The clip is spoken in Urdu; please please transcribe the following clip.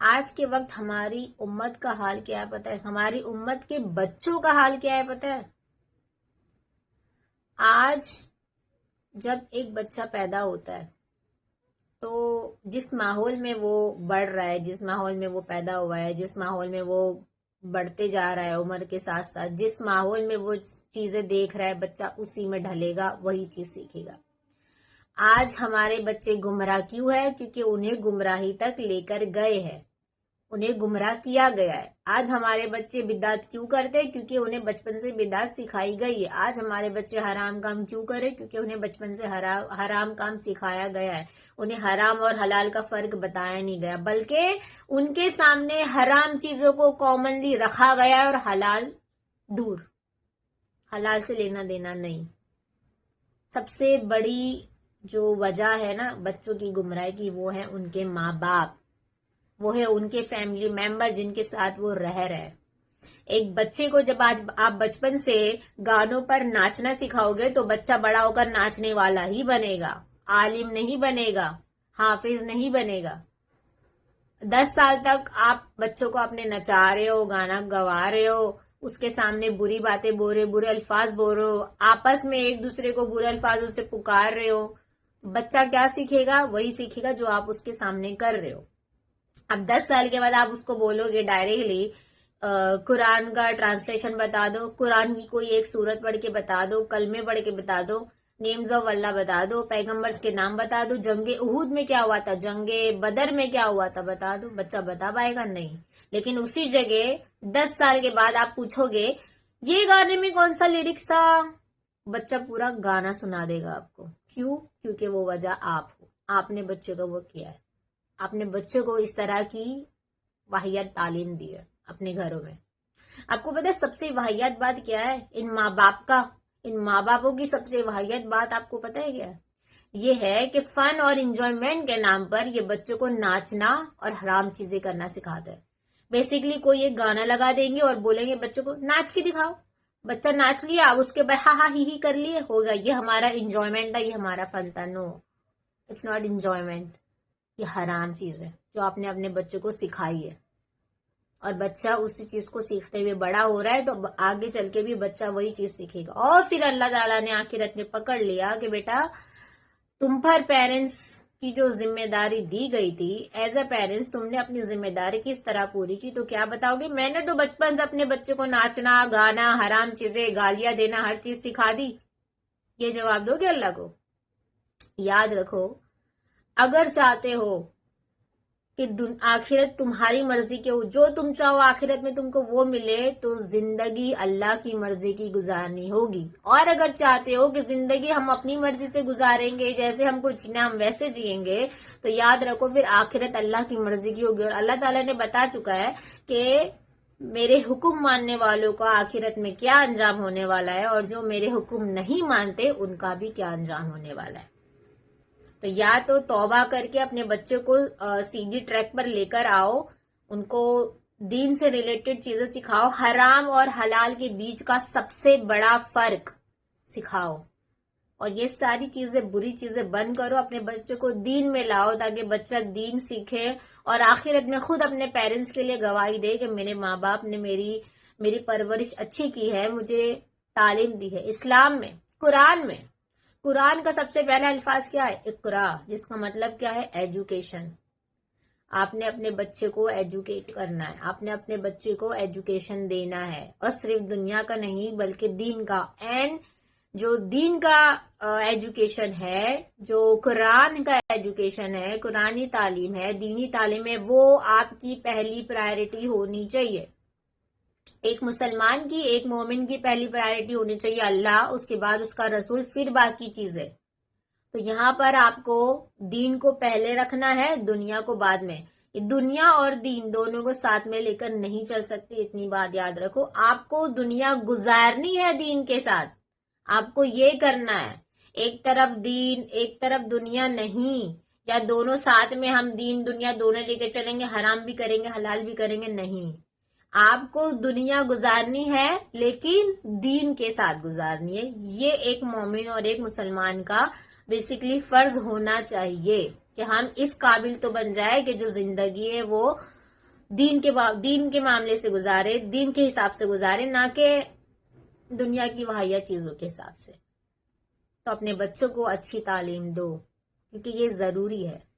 آج کے وقت ہماری امت کا حال کیا ہے پتہ ہے؟ ہماری امت کے بچوں کا حال کیا ہے پتہ ہے؟ آج جب ایک بچہ پیدا ہوتا ہے تو جس ماحول میں وہ بڑھ رہا ہے، جس ماحول میں وہ پیدا ہوا ہے، جس ماحول میں وہ بڑھتے جا رہا ہے عمر کے ساتھ ساتھ، جس ماحول میں وہ چیزیں دیکھ رہا ہے بچہ اسی میں ڈھلے گا، وہی چیز سیکھے گا۔ آج ہمارے بچے گمراہ کیوں ہے؟ کیونکہ انہیں گمراہی تک لے کر گئے ہیں، انہیں گمراہ کیا گیا ہے۔ آج ہمارے بچے بدعت کیوں کرتے ہیں؟ کیونکہ انہیں بچپن سے بدعت سکھائی گئی ہے۔ آج ہمارے بچے حرام کام کیوں کرے؟ کیونکہ انہیں بچپن سے حرام کام سکھایا گیا ہے، انہیں حرام اور حلال کا فرق بتایا نہیں گیا، بلکہ ان کے سامنے حرام چیزوں کو کامنلی رکھا گیا ہے اور حلال دور، حلال سے لینا دینا نہیں۔ سب سے بڑی جو وجہ ہے نا بچوں کی گمراہی کی، وہ ہے ان کے ماں باپ، وہ ہے ان کے فیملی ممبر جن کے ساتھ وہ رہ رہے۔ ایک بچے کو جب آج آپ بچپن سے گانوں پر ناچنا سکھاؤ گے تو بچہ بڑا ہو کر ناچنے والا ہی بنے گا، عالم نہیں بنے گا، حافظ نہیں بنے گا۔ 10 سال تک آپ بچوں کو اپنے نچا رہے ہو، گانا گوا رہے ہو، اس کے سامنے بری باتیں بول رہے، برے الفاظ بول رہے ہو، آپس میں ایک دوسرے کو برے الفاظوں سے پکار رہے ہو، بچہ کیا سیکھے گا؟ وہی سیکھے گا جو آپ اس کے سامنے کر رہے ہو۔ اب 10 سال کے بعد آپ اس کو بولو گے ڈائریکٹلی قرآن کا ٹرانسلیشن بتا دو، قرآن کی کوئی ایک سورت پڑھ کے بتا دو، کلمے پڑھ کے بتا دو، نیمز آف اللہ بتا دو، پیغمبرز کے نام بتا دو، جنگ احد میں کیا ہوا تھا، جنگ بدر میں کیا ہوا تھا بتا دو، بچہ بتا پائے گا؟ نہیں۔ لیکن اسی جگہ 10 سال کے بعد آپ پوچھو گے یہ گانے میں کون سا لیرکس تھا، بچہ پورا گانا سنا دے گا آپ کو۔ کیوں؟ کیونکہ وہ وجہ آپ ہو، آپ نے بچے کو وہ کیا ہے، آپ نے بچوں کو اس طرح کی واحد تعلیم دی ہے اپنے گھروں میں۔ آپ کو پتہ ہے سب سے واحد بات کیا ہے؟ ان ماں باپ کا، ان ماں باپوں کی سب سے واحد بات آپ کو پتہ ہے کیا ہے؟ یہ ہے کہ فن اور انجوائمنٹ کے نام پر یہ بچوں کو ناچنا اور حرام چیزیں کرنا سکھاتا ہے۔ بیسیکلی کوئی ایک گانا لگا دیں گے اور بولیں گے بچوں کو ناچ کے دکھاؤ، بچہ ناچ لیا، اس کے بعد ہاں ہاں ہی کر لیے، ہوگا یہ ہمارا انجوائمنٹ ہے، یہ ہمارا فن تھا۔ نو، اٹس ناٹ انجوائمنٹ، یہ حرام چیز ہے جو آپ نے اپنے بچوں کو سکھائی ہے، اور بچہ اسی چیز کو سیکھتے ہوئے بڑا ہو رہا ہے تو آگے چل کے بھی بچہ وہی چیز سیکھے گا۔ اور پھر اللہ تعالیٰ نے آخرت میں پکڑ لیا کہ بیٹا تم پر پیرنٹس کی جو ذمہ داری دی گئی تھی، ایز اے پیرنٹس تم نے اپنی ذمہ داری کس طرح پوری کی؟ تو کیا بتاؤ گے؟ میں نے تو بچپن سے اپنے بچے کو ناچنا، گانا، حرام چیزیں، گالیاں دینا، ہر چیز سکھا دی۔ یہ جواب دو گے اللہ کو؟ یاد رکھو، اگر چاہتے ہو کہ آخرت تمہاری مرضی کے ہو، جو تم چاہو آخرت میں تم کو وہ ملے، تو زندگی اللہ کی مرضی کی گزارنی ہوگی۔ اور اگر چاہتے ہو کہ زندگی ہم اپنی مرضی سے گزاریں گے، جیسے ہم کو جینا ہم ویسے جئیں گے، تو یاد رکھو پھر آخرت اللہ کی مرضی کی ہوگی۔ اور اللہ تعالیٰ نے بتا چکا ہے کہ میرے حکم ماننے والوں کا آخرت میں کیا انجام ہونے والا ہے، اور جو میرے حکم نہیں مانتے ان کا بھی کیا انجام ہونے والا ہے۔ تو یا تو توبہ کر کے اپنے بچوں کو سیدھی ٹریک پر لے کر آؤ، ان کو دین سے ریلیٹڈ چیزیں سکھاؤ، حرام اور حلال کے بیچ کا سب سے بڑا فرق سکھاؤ، اور یہ ساری چیزیں، بری چیزیں بند کرو، اپنے بچوں کو دین میں لاؤ تاکہ بچہ دین سیکھے اور آخرت میں خود اپنے پیرنٹس کے لیے گواہی دے کہ میرے ماں باپ نے میری پرورش اچھی کی ہے، مجھے تعلیم دی ہے۔ اسلام میں، قرآن کا سب سے پہلا الفاظ کیا ہے؟ اقرا، جس کا مطلب کیا ہے؟ ایجوکیشن۔ آپ نے اپنے بچے کو ایجوکیٹ کرنا ہے، آپ نے اپنے بچے کو ایجوکیشن دینا ہے، اور صرف دنیا کا نہیں بلکہ دین کا۔ اینڈ جو دین کا ایجوکیشن ہے، جو قرآن کا ایجوکیشن ہے، قرآنی تعلیم ہے، دینی تعلیم ہے، وہ آپ کی پہلی پرائرٹی ہونی چاہیے۔ ایک مسلمان کی، ایک مومن کی پہلی پرائرٹی ہونی چاہیے اللہ، اس کے بعد اس کا رسول، پھر باقی چیزیں۔ تو یہاں پر آپ کو دین کو پہلے رکھنا ہے، دنیا کو بعد میں۔ دنیا اور دین دونوں کو ساتھ میں لے کر نہیں چل سکتی، اتنی بات یاد رکھو۔ آپ کو دنیا گزارنی ہے دین کے ساتھ، آپ کو یہ کرنا ہے، ایک طرف دین ایک طرف دنیا نہیں، یا دونوں ساتھ میں ہم دین دنیا دونوں لے کے چلیں گے، حرام بھی کریں گے حلال بھی کریں گے، نہیں۔ آپ کو دنیا گزارنی ہے لیکن دین کے ساتھ گزارنی ہے۔ یہ ایک مومن اور ایک مسلمان کا بیسیکلی فرض ہونا چاہیے کہ ہم اس قابل تو بن جائے کہ جو زندگی ہے وہ دین کے معاملے سے گزارے، دین کے حساب سے گزارے، نہ کہ دنیا کی وحیہ چیزوں کے حساب سے۔ تو اپنے بچوں کو اچھی تعلیم دو، کیونکہ یہ ضروری ہے۔